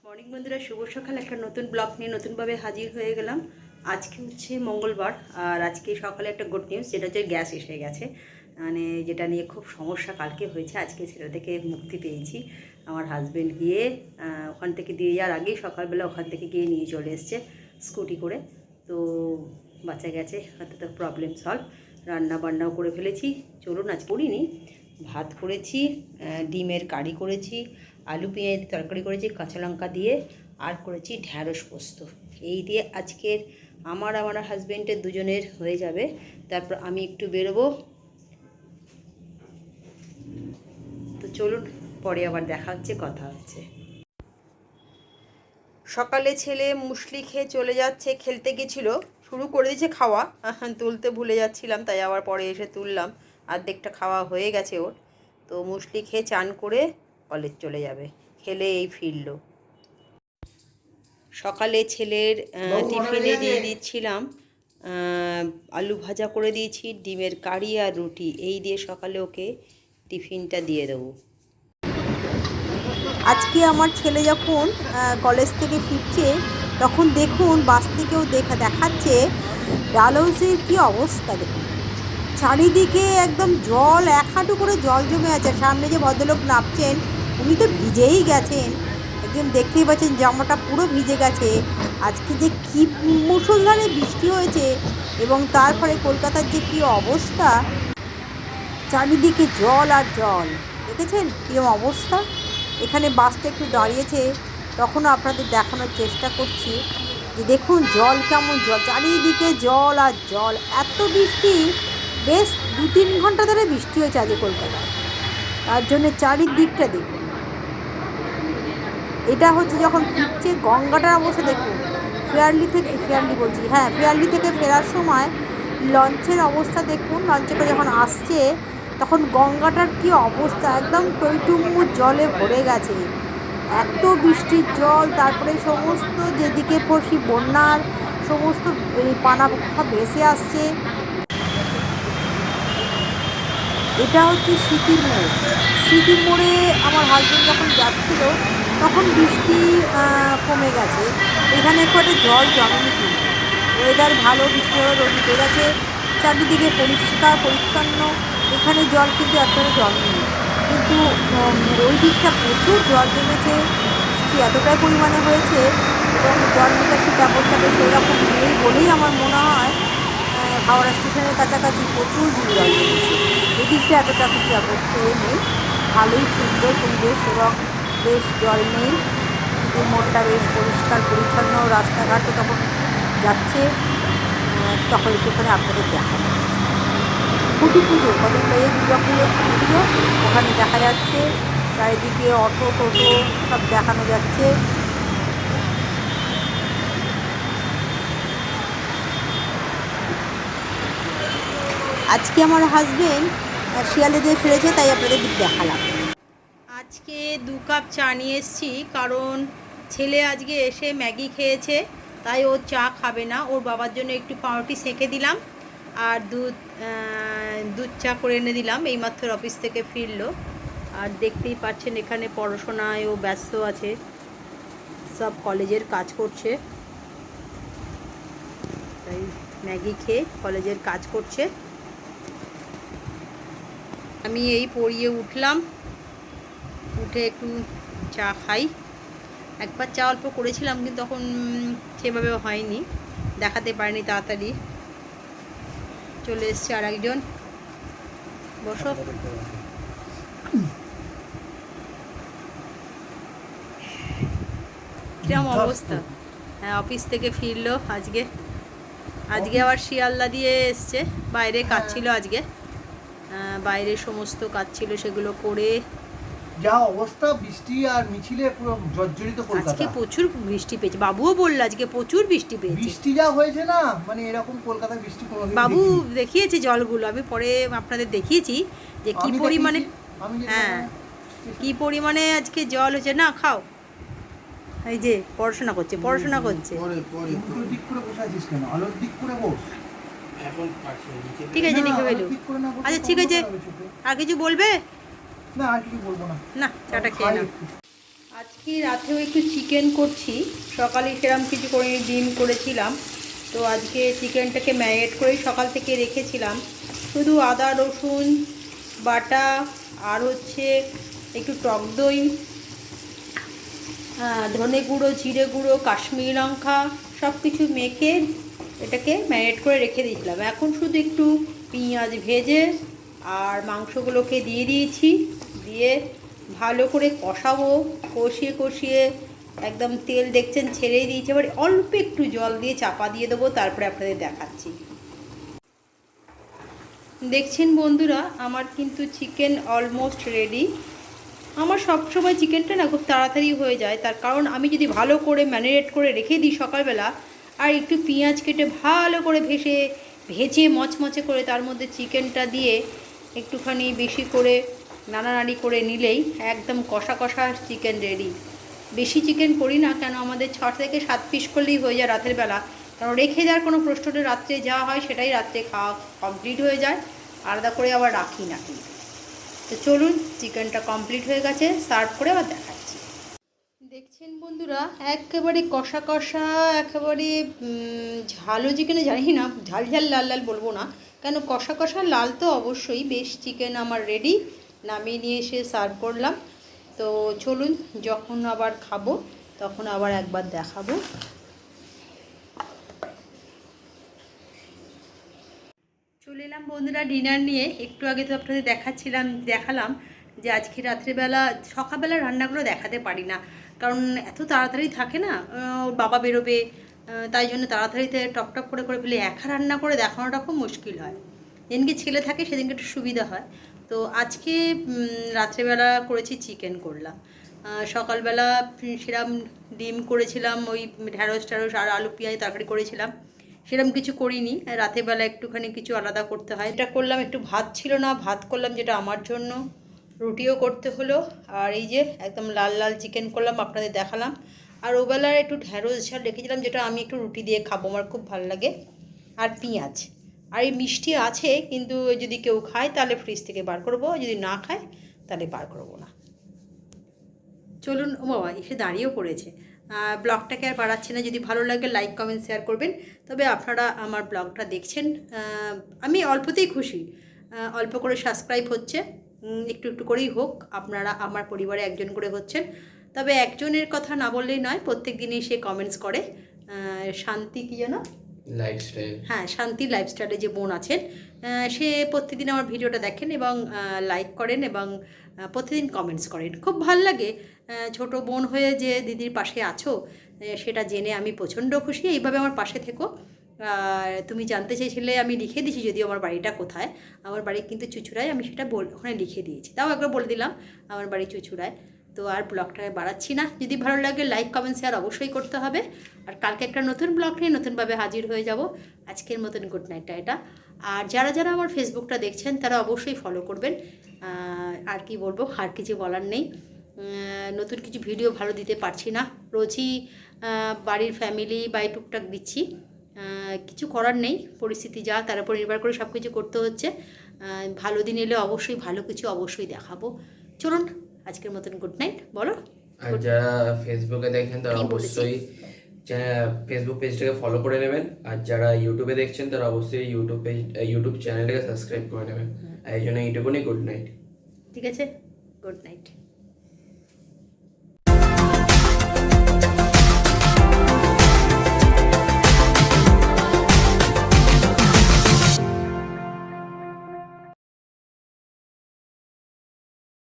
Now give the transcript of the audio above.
Morning বন্ধুরা, শুভ সকাল। একটা নতুন ব্লগ নিয়ে নতুনভাবে হাজির হয়ে গেলাম। আজকে হচ্ছে মঙ্গলবার, আর আজকে সকালে একটা গুড নিউজ, যেটা হচ্ছে গ্যাস এসে গেছে। মানে যেটা নিয়ে খুব সমস্যা কালকে হয়েছে, আজকে সেটা থেকে মুক্তি পেয়েছি। আমার হাজব্যান্ড গিয়ে ওখান থেকে দিয়ে যাওয়ার আগেই সকালবেলা ওখান থেকে গিয়ে নিয়ে চলে এসছে স্কুটি করে। তো বাঁচা গেছে, হয়তো তো প্রবলেম সলভ। রান্না বান্নাও করে ফেলেছি। চলুন, আজ করিনি, ভাত করেছি, ডিমের কারি করেছি, আলু পেঁয়াজ তরকারি করেছি কাঁচা লঙ্কা দিয়ে, আর করেছি ঢ্যাঁড়স পোস্ত। এই দিয়ে আজকের আমার হাজব্যান্ডের দুজনের হয়ে যাবে। তারপর আমি একটু বেরোবো। তো চলুন, পরে আবার দেখা হচ্ছে, কথা হচ্ছে। সকালে ছেলে মুসলি খেয়ে চলে যাচ্ছে, খেলতে গেছিলো, শুরু করে দিয়েছে খাওয়া, তুলতে ভুলে যাচ্ছিলাম, তাই আবার পরে এসে তুললাম। অর্ধেকটা খাওয়া হয়ে গেছে ওর। তো মুসলি খেয়ে চান করে কলেজ চলে যাবে, খেলে এই ফিরল। সকালে ছেলের টিফিনে দিয়ে দিচ্ছিলাম আলু ভাজা করে দিয়েছি, ডিমের কারি আর রুটি, এই দিয়ে সকালে ওকে টিফিনটা দিয়ে দেবো। আজকে আমার ছেলে যখন কলেজ থেকে ফিরছে, তখন দেখুন বাস থেকেও দেখাচ্ছে ডালহৌসির কী অবস্থা। দেখুন চারিদিকে একদম জল, এক হাঁটু করে জল জমে আছে। সামনে যে ভদ্রলোক নামছেন উনি তো ভিজেই গেছেন, একদম দেখতেই পাচ্ছেন জামাটা পুরো ভিজে গেছে। আজকে যে কী মুষলধারে বৃষ্টি হয়েছে, এবং তারপরে কলকাতার যে কী অবস্থা, চারিদিকে জল আর জল। দেখেছেন কীরকম অবস্থা। এখানে বাসটা একটু দাঁড়িয়েছে, তখনও আপনাদের দেখানোর চেষ্টা করছি যে দেখুন জল কেমন, জল চারিদিকে জল আর জল। এত বৃষ্টি, বেশ 2-3 ঘন্টা ধরে বৃষ্টি হয়েছে আজকে কলকাতায়। তার জন্য চারিদিকটা দেখুন। এটা হচ্ছে যখন ফিরছে, গঙ্গাটার অবস্থা দেখুন। ফেয়ারলি থেকে ফেরার সময় লঞ্চের অবস্থা দেখুন। লঞ্চে করে যখন আসছে তখন গঙ্গাটার কি অবস্থা, একদম টইটুম্বুর জলে ভরে গেছে। এত বৃষ্টির জল, তারপরে সমস্ত যেদিকে পড়ছি বন্যার সমস্ত পানা ভেসে আসছে। এটা হচ্ছে স্মৃতির মোড়ে আমার হাজবেন্ড যখন যাচ্ছিল তখন বৃষ্টি কমে গেছে। এখানে একটু একটা জল জমেনি, কিন্তু ওয়েদার ভালো, বৃষ্টি হয়ে রোদ উঠে গেছে, চারিদিকে পরিষ্কার পরিচ্ছন্ন। এখানে জল কিন্তু একটা জমেনি, কিন্তু ওই দিকটা প্রচুর জল জমেছে। বৃষ্টি এতটাই পরিমাণে হয়েছে এবং জল নিকাশি ব্যবস্থাটা সেই রকম নেই বলেই আমার মনে হয় হাওড়া স্টেশনের কাছাকাছি প্রচুর জল জমেছে। এদিকটা এতটা কিছু ব্যবস্থা নেই, ভালোই সুন্দর পরিবেশ এবং বেশ জল নেই। এই মোড়টা বেশ পরিষ্কার পরিচ্ছন্ন, রাস্তাঘাটও তখন যাচ্ছে। তখন একটুখানি আপনাদের দেখানো খুঁটি পুজো, কদিন পেয়ে দুর্গা পুজো, ওখানে দেখা যাচ্ছে চারিদিকে অটো টোটো সব দেখানো যাচ্ছে। আজকে আমার হাজবেন্ড শিয়ালে দিয়ে ফিরেছে, তাই আপনাদের দেখালাম। আজকে 2 কাপ চা নিয়ে এসেছি, কারণ ছেলে আজকে এসে ম্যাগি খেয়েছে, তাই ও চা খাবে না। ওর বাবার জন্য একটু পাউরুটি সেঁকে দিলাম, আর দুধ চা করে এনে দিলাম। এইমাত্র অফিস থেকে ফিরলো। আর দেখতেই পাচ্ছেন এখানে পড়াশোনায় ও ব্যস্ত আছে, সব কলেজের কাজ করছে, তাই ম্যাগি খেয়ে কলেজের কাজ করছে। আমি এই পড়িয়ে উঠলাম, উঠে একটু চা খাই। একবার চা অল্প করেছিলাম, কিন্তু তখন সেভাবে হয়নি, দেখাতে পারিনি তাড়াতাড়ি। চলে এসছে আর একজন, বসো। কিরম অবস্থা? হ্যাঁ, অফিস থেকে ফিরলো আজকে আবার শিয়ালদা দিয়ে এসছে। বাইরে কাজ ছিল আজকে, বাইরে সমস্ত কাজ ছিল, সেগুলো করে। যা অবস্থা বৃষ্টি আর মিছিলে পুরো জর্জরিত কলকাতা। আজকে প্রচুর বৃষ্টি পেয়েছে, বাবুও বলল আজকে প্রচুর বৃষ্টি পেয়েছে। বৃষ্টি যা হয়েছে না, মানে এরকম কলকাতায় বৃষ্টি কোনোদিন বাবু দেখিয়েছে জলগুলো, আমি পরে আপনাদের দেখিয়েছি যে কি পরিমাণে, হ্যাঁ কি পরিমাণে আজকে জল হয়েছে। না খাও, এই যে পড়াশোনা করছে ঠিক আছে, লিখে ফেলো। আচ্ছা ঠিক আছে, আর কিছু বলবে? না, আর কিছু বলবো না, না চাটা খেয়ে নাও। আজকে রাতেও একটু চিকেন করছি, সকালে সেরকম কিছু করে ডিম করেছিলাম, তো আজকে চিকেনটাকে ম্যারিনেট করেই সকাল থেকে রেখেছিলাম। শুধু আদা রসুন বাটা আর হচ্ছে একটু টক দই, ধনে গুঁড়ো, জিরে গুঁড়ো, কাশ্মীরি লঙ্কা সব কিছু মেখে এটাকে ম্যারিনেট করে রেখে দিয়েছিলাম। এখন শুধু একটু পেঁয়াজ ভেজে আর মাংসগুলোকে দিয়ে দিয়েছি, দিয়ে ভালো করে কষাবো। কষিয়ে কষিয়ে একদম তেল দেখছেন ছেড়েই দিয়েছে, এবার অল্প একটু জল দিয়ে চাপা দিয়ে দেবো, তারপরে আপনাদের দেখাচ্ছি। দেখছেন বন্ধুরা, আমার কিন্তু চিকেন অলমোস্ট রেডি। আমার সবসময় চিকেনটা না খুব তাড়াতাড়ি হয়ে যায়, তার কারণ আমি যদি ভালো করে ম্যারিনেট করে রেখে দিই সকালবেলা, আর একটু পেঁয়াজ কেটে ভালো করে ভেজে মচমচে করে তার মধ্যে চিকেনটা দিয়ে একটুখানি বেশি করে নাড়ানাড়ি করে নিলেই একদম কষা কষা চিকেন রেডি। বেশি চিকেন করি না কেন, আমাদের 6 থেকে 7 পিস করলেই হয়ে যায় রাতের বেলা, কারণ রেখে দেওয়ার কোনো প্রশ্নটা, রাত্রে যা হয় সেটাই রাত্রে খাওয়া কমপ্লিট হয়ে যায়, আলাদা করে আবার রাখি না কিন্তু। তো চলুন, চিকেনটা কমপ্লিট হয়ে গেছে, সার্ভ করে আবার দেখাচ্ছি। দেখছেন বন্ধুরা, একেবারে কষা কষা, একেবারে ঝালও চিকেনে জানি না, ঝাল ঝাল লাল লাল বলবো না কেন, কষা কষা লাল তো অবশ্যই। বেশ চিকেন আমার রেডি, নামিয়ে নিয়ে এসে সার্ভ করলাম। তো চলুন, যখন আবার খাবো তখন আবার একবার দেখাবো। চলে এলাম বন্ধুরা ডিনার নিয়ে। একটু আগে তো আপনাদের দেখালাম যে আজকে রাত্রিবেলা সকালবেলা রান্নাগুলো দেখাতে পারি না, কারণ এত তাড়াতাড়ি থাকে না, ওর বাবা বেরোবে, তাই জন্য তাড়াতাড়িতে টপ করে করে ফেলে একা রান্না করে দেখানোটা খুব মুশকিল হয়। যেদিনকে ছেলে থাকে সেদিনকে একটু সুবিধা হয়। তো আজকে রাত্রেবেলা করেছি চিকেন করলাম, সকালবেলা সেরকম ডিম করেছিলাম, ওই ঢ্যাঁড়স আর আলু পেঁয়াজ তরকারি করেছিলাম, সেরকম কিছু করিনি। রাতের বেলা একটুখানি কিছু আলাদা করতে হয়, এটা করলাম। একটু ভাত ছিল না, ভাত করলাম যেটা আমার জন্য, রুটিও করতে হলো। আর এই যে একদম লাল লাল চিকেন করলাম, আপনাদের দেখালাম। আর ওবেলার একটু ঢ্যাঁড়স ঝাল রেখেছিলাম, যেটা আমি একটু রুটি দিয়ে খাবো, আমার খুব ভালো লাগে। আর পেঁয়াজ আর এই মিষ্টি আছে, কিন্তু যদি কেউ খায় তাহলে ফ্রিজ থেকে বার করবো, যদি না খায় তাহলে বার করবো না। চলুন, ও বাবা এসে দাঁড়িয়েও পড়েছে। ব্লগটাকে আর বাড়াচ্ছি না, যদি ভালো লাগে লাইক কমেন্ট শেয়ার করবেন। তবে আপনারা আমার ব্লগটা দেখছেন, আমি অল্পতেই খুশি। অল্প করে সাবস্ক্রাইব হচ্ছে, একটু একটু করেই হোক, আপনারা আমার পরিবারে একজন করে হচ্ছেন। তবে একজনের কথা না বললেই নয়, প্রত্যেক দিনই সে কমেন্টস করে। শান্তি কি যেন লাইফস্টাইল, হ্যাঁ শান্তি লাইফস্টাইলে যে বোন আছেন, সে প্রত্যেকদিন আমার ভিডিওটা দেখেন এবং লাইক করেন এবং প্রতিদিন কমেন্টস করেন। খুব ভাল লাগে, ছোট বোন হয়ে যে দিদির পাশে আছো সেটা জেনে আমি প্রচণ্ড খুশি। এইভাবে আমার পাশে থেকো। তুমি জানতে চেয়েছিলে, আমি লিখে দিয়েছি যদিও আমার বাড়িটা কোথায়। আমার বাড়ি কিন্তু চুঁচুড়ায়, আমি সেটা ওখানে লিখে দিয়েছি, তাও একবার বলে দিলাম আমার বাড়ি চুঁচুড়ায়। তো আর ব্লগটাকে বাড়াচ্ছি না, যদি ভালো লাগে লাইক কমেন্ট শেয়ার অবশ্যই করতে হবে। আর কালকে একটা নতুন ব্লগ নিয়ে নতুনভাবে হাজির হয়ে যাব। আজকের মতন গুড নাইটটা এটা। আর যারা যারা আমার ফেসবুকটা দেখছেন তারা অবশ্যই ফলো করবেন। আর কি বলবো, আর কিছু বলার নেই। নতুন কিছু ভিডিও ভালো দিতে পারছি না, রোজই বাড়ির ফ্যামিলি বা টুকটাক দিচ্ছি, কিছু করার নেই, পরিস্থিতি যা তার উপর নির্ভর করে সব কিছু করতে হচ্ছে। ভালো দিন এলে অবশ্যই ভালো কিছু অবশ্যই দেখাবো। চলুন, আজকের মতন গুড নাইট। বলো। আর যারা ফেসবুকে দেখেন তারা অবশ্যই ফেসবুক পেজটাকে ফলো করে নেবেন, আর যারা ইউটিউবে দেখছেন তারা অবশ্যই ইউটিউব চ্যানেলটাকে সাবস্ক্রাইব করে নেবেন। আর এই জন্য এইটুকুনি, গুড নাইট। ঠিক আছে, গুড নাইট।